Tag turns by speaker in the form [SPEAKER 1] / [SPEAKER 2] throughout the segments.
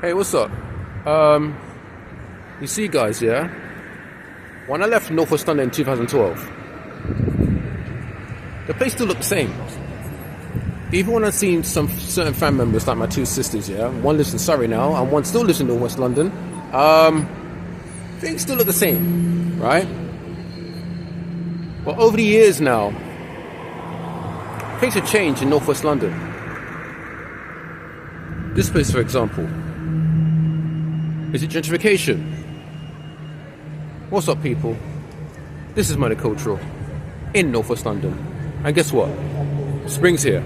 [SPEAKER 1] Hey, what's up? You see, guys, yeah? When I left North West London in 2012, the place still looked the same. Even when I've seen some certain family members, like my two sisters, yeah? One lives in Surrey now, and one still lives in North West London. Things still look the same, right? But over the years now, things have changed in North West London. This place, for example. Is it gentrification? What's up, people? This is Monocultural in North West London. And guess what? Spring's here.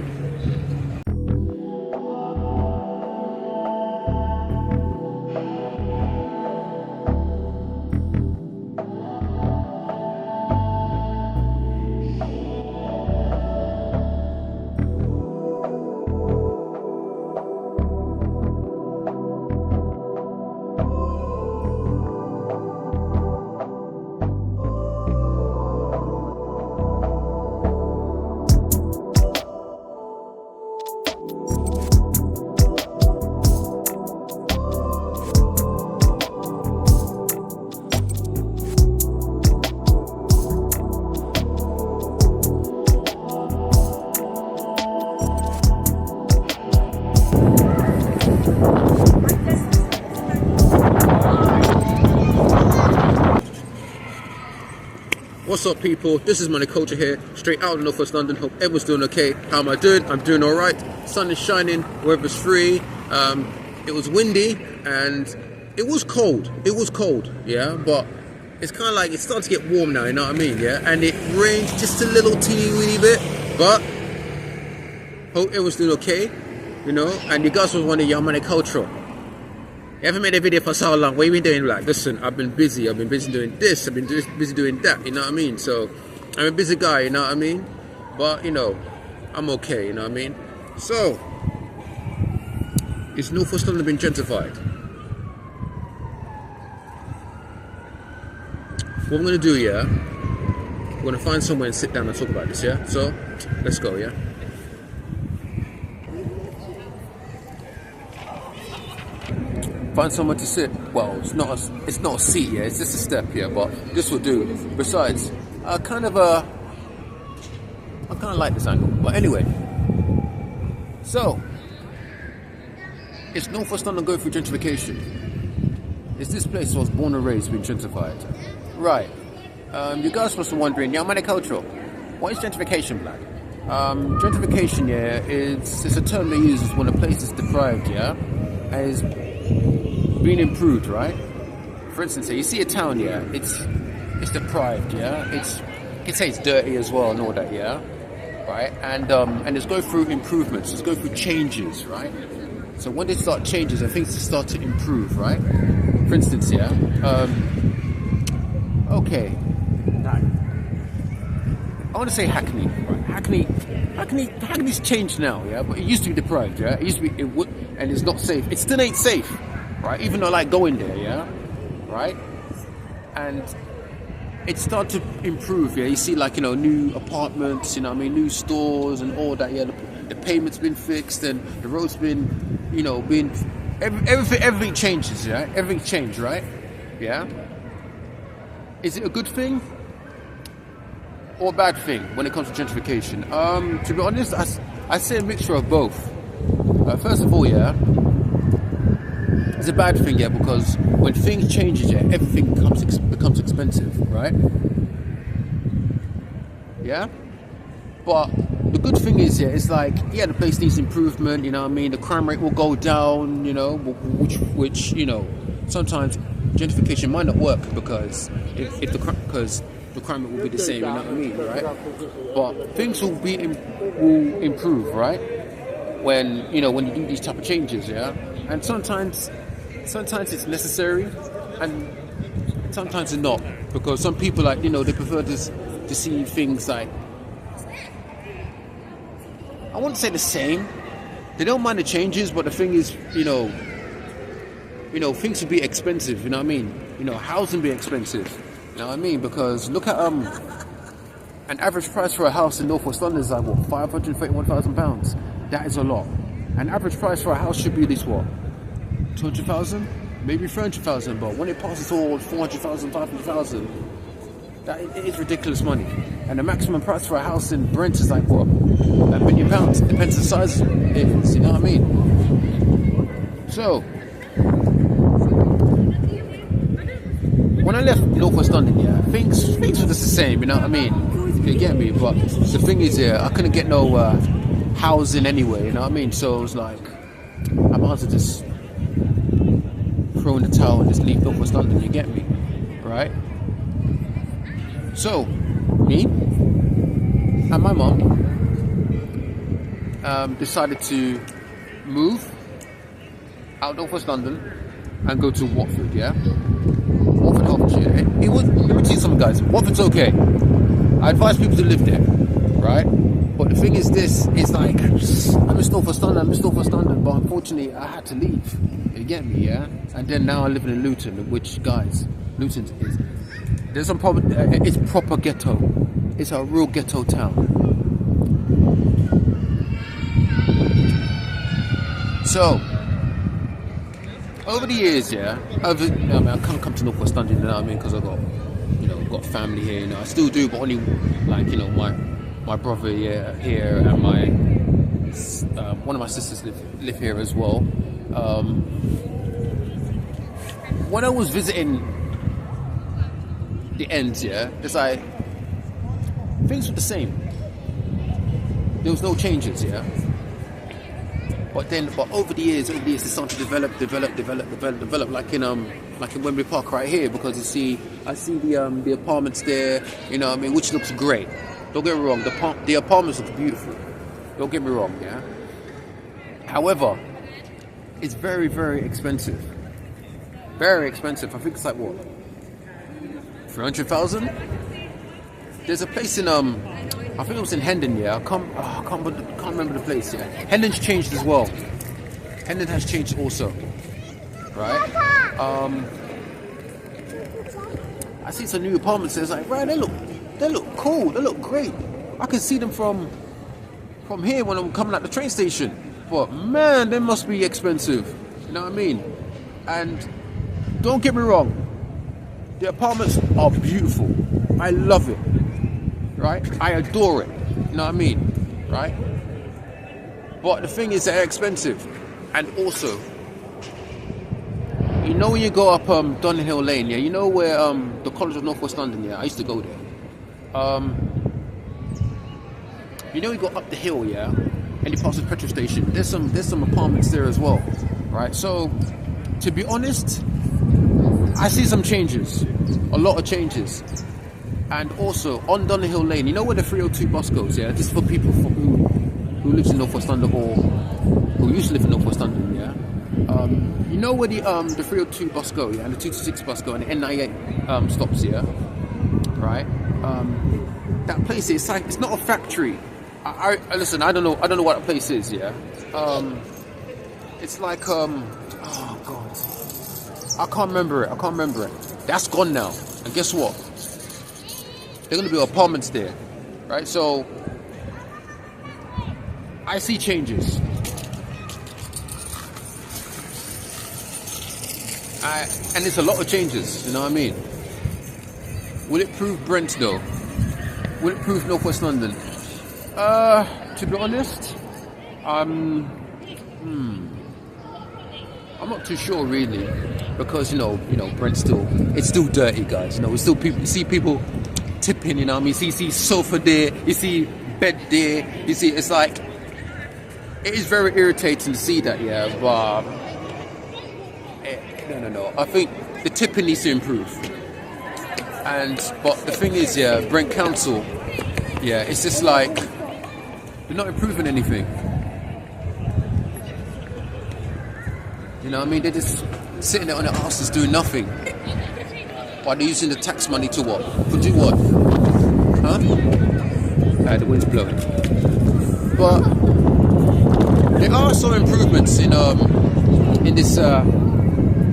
[SPEAKER 1] What's up, people? This is Monoculture here, straight out of North West London. Hope everyone's doing okay. How am I doing? I'm doing all right. Sun is shining, weather's free. It was windy and it was cold. Yeah, but it's kind of like it's starting to get warm now. You know what I mean? Yeah, and it rained just a little teeny weeny bit, but hope everyone's doing okay. You know, and you guys was wondering, yeah, Monoculture. You haven't made a video for so long. What have you been doing? Like, listen, I've been busy doing this, I've been busy doing that, you know what I mean? So, I'm a busy guy, you know what I mean? But, you know, I'm okay, you know what I mean? So, is North West London been gentrified? What I'm going to do, yeah? I'm going to find somewhere and sit down and talk about this, yeah? So, let's go, yeah? Find somewhere to sit. Well, it's not a seat, yeah. It's just a step, yeah. But this will do. Besides, I kind of like this angle. But anyway, so is North West London going through gentrification? Is this place I was born and raised being gentrified? Right. You guys must be wondering, yeah, Monocultural, what is gentrification, Black? Gentrification, yeah, it's a term they use when a place is deprived, yeah, and is being improved, right? For instance, you see a town, yeah, it's deprived, yeah. You can say it's dirty as well and all that, yeah, right? And it's going through improvements, it's going through changes, right? So when they start changes and things start to improve, right? For instance, yeah, okay, I want to say Hackney, right? Hackney's changed now, yeah, but it used to be deprived, yeah. It used to be, and it's not safe. It still ain't safe, right? Even though I like going there, yeah, right? And it started to improve, yeah. You see, like, you know, new apartments, you know what I mean, new stores and all that, yeah. The pavement's been fixed and the road's been, you know, everything changes, yeah. Everything changed, right? Yeah. Is it a good thing or a bad thing when it comes to gentrification? To be honest, I say a mixture of both. First of all, yeah, it's a bad thing, yeah, because when things changes, yeah, everything becomes expensive, right? Yeah, but the good thing is, yeah, it's like, yeah, the place needs improvement, you know what I mean? The crime rate will go down, you know, which you know, sometimes gentrification might not work because the crime rate will be the same, you know what I mean, right? But things will improve, right? When you do these type of changes, yeah, and sometimes it's necessary, and sometimes it's not, because some people, like, you know, they prefer to see things like, I wouldn't say the same. They don't mind the changes, but the thing is, you know, things would be expensive. You know what I mean? You know, housing be expensive. You know what I mean? Because look at an average price for a house in North West London is like what, £531,000. That is a lot. An average price for a house should be at least what, 200,000, maybe 300,000, but when it passes all 400,000, 500,000, that it is ridiculous money. And the maximum price for a house in Brent is like what? £1 million. Depends on the size it is, you know what I mean? So, when I left Northwest London, yeah, things were just the same, you know what I mean? You get me? But the thing is, yeah, I couldn't get no housing anyway, you know what I mean? So it was like, I might as well just throw in the towel and just leave Northwest London, you get me? Right? So, me and my mum decided to move out of Northwest London and go to Watford, yeah? Watford, Hertfordshire. It was, let me tell you something, guys. Watford's okay. I advise people to live there, right? But the thing is this, it's like, I miss Northwest London, but unfortunately I had to leave. You get me, yeah? And then now I live in Luton, which, guys, Luton is, there's some problem, it's proper ghetto. It's a real ghetto town. So, over the years, yeah, I can't come to Northwest London, you know what I mean, because I've got, got family here, you know, I still do, but only, like, my brother here and my, one of my sisters live here as well. When I was visiting the ends, yeah, it's like, things were the same. There was no changes, yeah. But over the years, they started to develop, like in Wembley Park right here, because I see the apartments there, you know what I mean, which looks great. Don't get me wrong, the apartments look beautiful. Don't get me wrong, yeah. However, it's very, very expensive. Very expensive. I think it's like what, 300,000. There's a place in I think it was in Hendon, yeah. I can't remember the place, yeah. Hendon's changed as well. Hendon has changed also, right? I see some new apartments there. It's like, right, they look cool. They look great. I can see them from here when I'm coming at the train station. But man, they must be expensive. You know what I mean? And don't get me wrong, the apartments are beautiful. I love it. Right? I adore it. You know what I mean? Right? But the thing is, they're expensive. And also, you know when you go up Dunhill Lane, yeah? You know where the College of Northwest London, yeah? I used to go there. You know you go up the hill, yeah? And you pass the petrol station. There's some apartments there as well. Right? So, to be honest, I see some changes. A lot of changes. And also, on Dunhill Lane, you know where the 302 bus goes, yeah? This is for people who lives in Northwest London or who used to live in Northwest London, yeah? You know where the 302 bus go, yeah? And the 226 bus go, and the N98 stops, yeah? Right? That place is like, it's not a factory. I listen, I don't know what that place is, yeah? It's like, oh God. I can't remember it. That's gone now. And guess what? There are going to be apartments there, right? So, I see changes. And it's a lot of changes, you know what I mean? Will it prove Brent though? Will it prove Northwest London? To be honest, I'm not too sure really, because you know, Brent's it's still dirty, guys. You know, you see people tipping, you know what I mean? You see sofa there, you see bed there, you see, it's like, it is very irritating to see that, yeah, but no, I think the tipping needs to improve. But the thing is, yeah, Brent Council, yeah, it's just like, they're not improving anything. You know what I mean? They're just sitting there on their asses doing nothing. While they're using the tax money to what? To do what? Huh? The wind's blowing. But there are some improvements in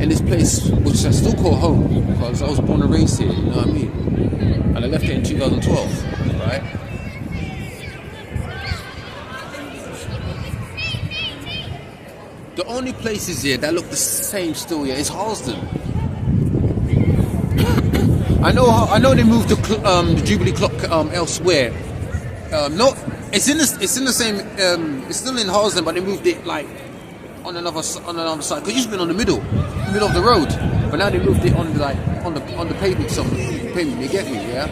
[SPEAKER 1] this place, which I still call home, because I was born and raised here, you know what I mean? And I left here in 2012, right? The only places here that look the same still here is Harlesden. I know they moved the Jubilee clock elsewhere. No, it's in the same. It's still in Harlesden, but they moved it like on another side. Because it used to be on the middle of the road, but now they moved it on the pavement. Pavement, you get me, yeah?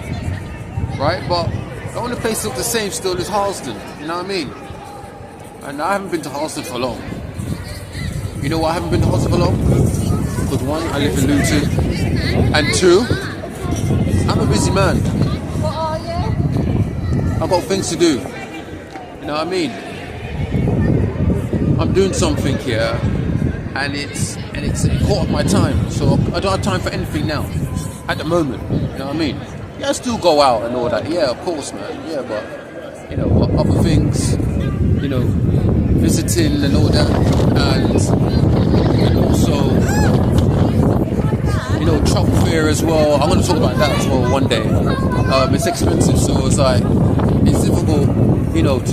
[SPEAKER 1] Right, but the only place that look the same still is Harlesden. You know what I mean? And I haven't been to Harlesden for long. You know why I haven't been to Harlesden for long? Because one, I live in Luton, and two, I'm a busy man.
[SPEAKER 2] What are you?
[SPEAKER 1] I've got things to do. You know what I mean? I'm doing something here, and it's caught up my time. So I don't have time for anything now, at the moment. You know what I mean? Yeah, I still go out and all that. Yeah, of course, man. Yeah, but you know, other things. You know, visiting and all that, and also, you know, travel fair as well. I'm going to talk about that as well one day. It's expensive, so it's like, it's difficult, you know, it's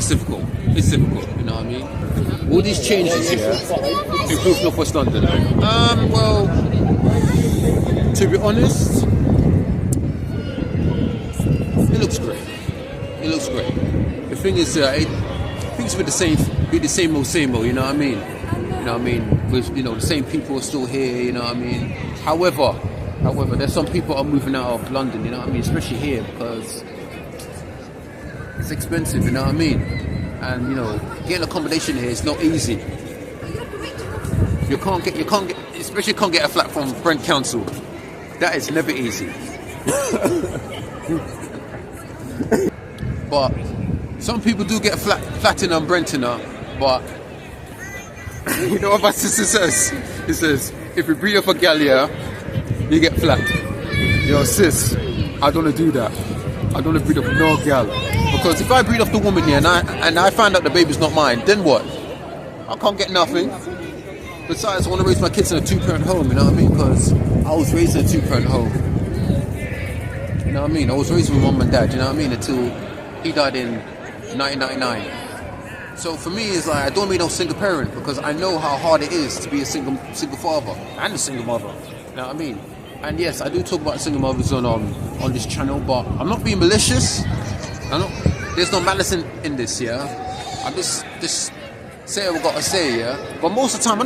[SPEAKER 1] difficult, you know what I mean? All these changes here improve North West London. Well, to be honest, it looks great. It looks great. The thing is, things be the same old, you know what I mean? You know what I mean? With, you know, the same people are still here, you know what I mean? However, there's some people are moving out of London, you know what I mean? Especially here, because it's expensive, you know what I mean? And, you know, getting accommodation here is not easy. You can't get, especially can't get a flat from Brent Council. That is never easy. But some people do get flat in and Brenton, but you know what my sister says? It says, if you breed off a gal, yeah, you get flat. Yo, sis, I don't want to do that. I don't want to breed off no gal. Because if I breed off the woman here and I find out the baby's not mine, then what? I can't get nothing. Besides, I want to raise my kids in a 2-parent home, you know what I mean? Because I was raised in a 2-parent home. You know what I mean? I was raised with mum and dad, you know what I mean? Until he died in 1999. So for me, it's like I don't mean no single parent because I know how hard it is to be a single father and a single mother. You know what I mean? And yes, I do talk about single mothers on this channel, but I'm not being malicious. There's no malice in this, yeah. I just say what I've got to say, yeah. But most of the time,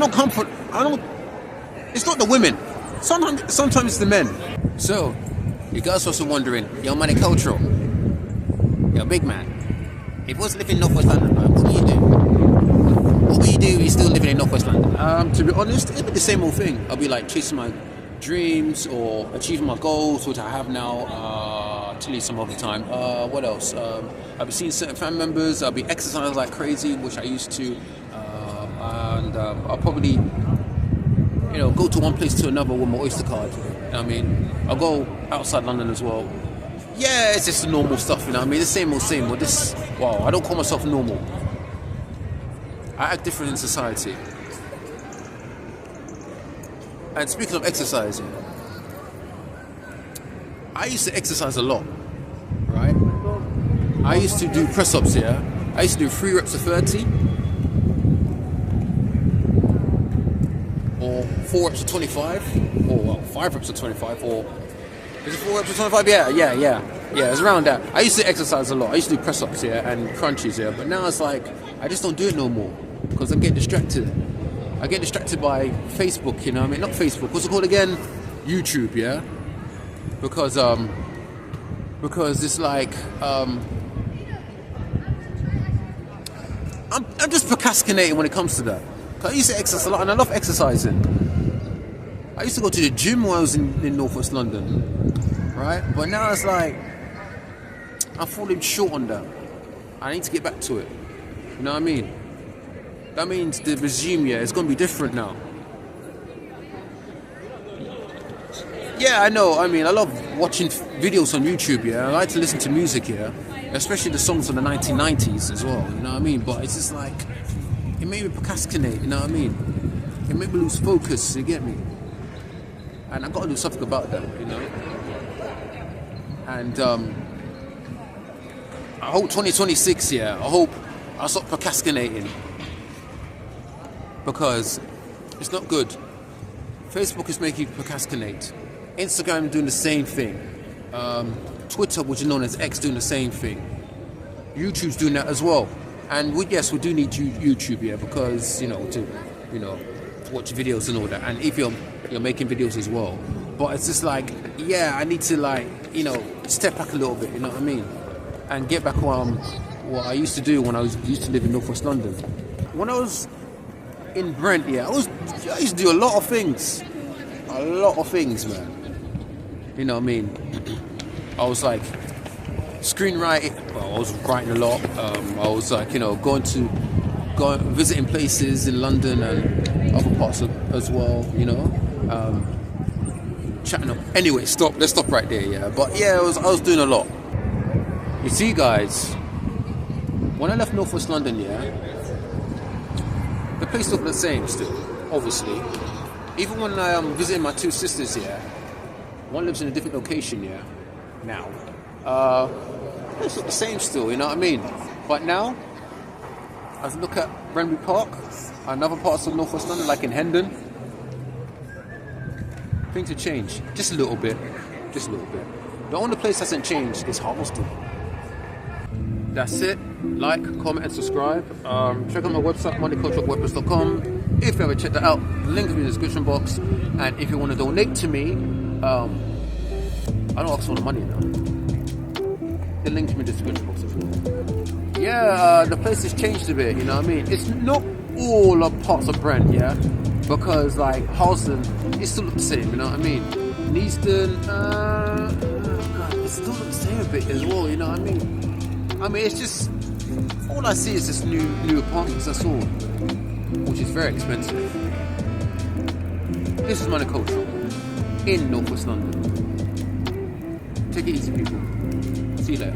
[SPEAKER 1] it's not the women. Sometimes it's the men. So you guys also wondering, yo, man, cultural. Yo, big man. If you was living in North West London, what would you do? What would you do if you're still living in North West London? To be honest, it'd be the same old thing. I'll be like chasing my dreams or achieving my goals, which I have now, to leave some other time. What else? I'll be seeing certain family members. I'll be exercising like crazy, which I used to. And I'll probably, you know, go to one place to another with my Oyster card. You know what I mean? I'll go outside London as well. Yeah, it's just the normal stuff, you know what I mean? The same old. Wow, I don't call myself normal. I act different in society. And speaking of exercising, I used to exercise a lot, right? I used to do press-ups here. I used to do 3 reps of 30. Or 4 reps of 25. Or well, 5 reps of 25. Or is it 4 reps of 25? Yeah. It's around that. I used to exercise a lot. I used to do press-ups here and crunches here. But now it's like, I just don't do it no more. Because I'm getting distracted. I get distracted by Facebook, you know what I mean? Not Facebook, what's it called again? YouTube, yeah? Because it's like, I'm just procrastinating when it comes to that. Cause I used to exercise a lot and I love exercising. I used to go to the gym when I was in North West London, right? But now it's like, I'm falling short on that. I need to get back to it. You know what I mean? That means the regime, yeah, it's going to be different now. Yeah, I know. I mean, I love watching videos on YouTube, yeah. I like to listen to music, yeah. Especially the songs from the 1990s as well, you know what I mean? But it's just like, it made me procrastinate, you know what I mean? It made me lose focus, you get me? And I've got to do something about that, you know? And I hope 2026, yeah, I hope I stop procrastinating. because it's not good. Facebook is making you procrastinate. Instagram doing the same thing. Twitter, which is known as X, doing the same thing. YouTube's doing that as well. And we do need YouTube, yeah, because to watch videos and all that. And if you're making videos as well, but it's just like, yeah, I need to step back a little bit, you know what I mean, and get back what I used to do when I used to live in North West London. When I was in Brent, yeah, I used to do a lot of things, man. You know what I mean? I was like screenwriting. Well, I was writing a lot. I was like, going visiting places in London and other parts as well. Chatting up. Anyway, let's stop right there. Yeah, but yeah, I was doing a lot. You see, guys, when I left North West London, yeah, the place looked the same still. Obviously, even when I am visiting my two sisters, yeah, one lives in a different location, yeah. Now, it's not the same still, you know what I mean? But now, as I look at Renby Park and other parts of North West London, like in Hendon, things have changed just a little bit. The only place that hasn't changed is Harleston. That's it. Like, comment, and subscribe. Check out my website, moneyculturewordpress.com. If you haven't checked that out, the link is in the description box. And if you want to donate to me, I don't ask for the money now. The link's in the description box as well. Yeah, the place has changed a bit, you know what I mean? It's not all of parts of Brent, yeah? Because like Harleston, it still looks the same, you know what I mean? Neaston, it still looks the same a bit as well, you know what I mean? I mean, it's just, all I see is this new apartments, that's all. Which is very expensive. This is Money Culture in North West London. Take it easy, people. See you later.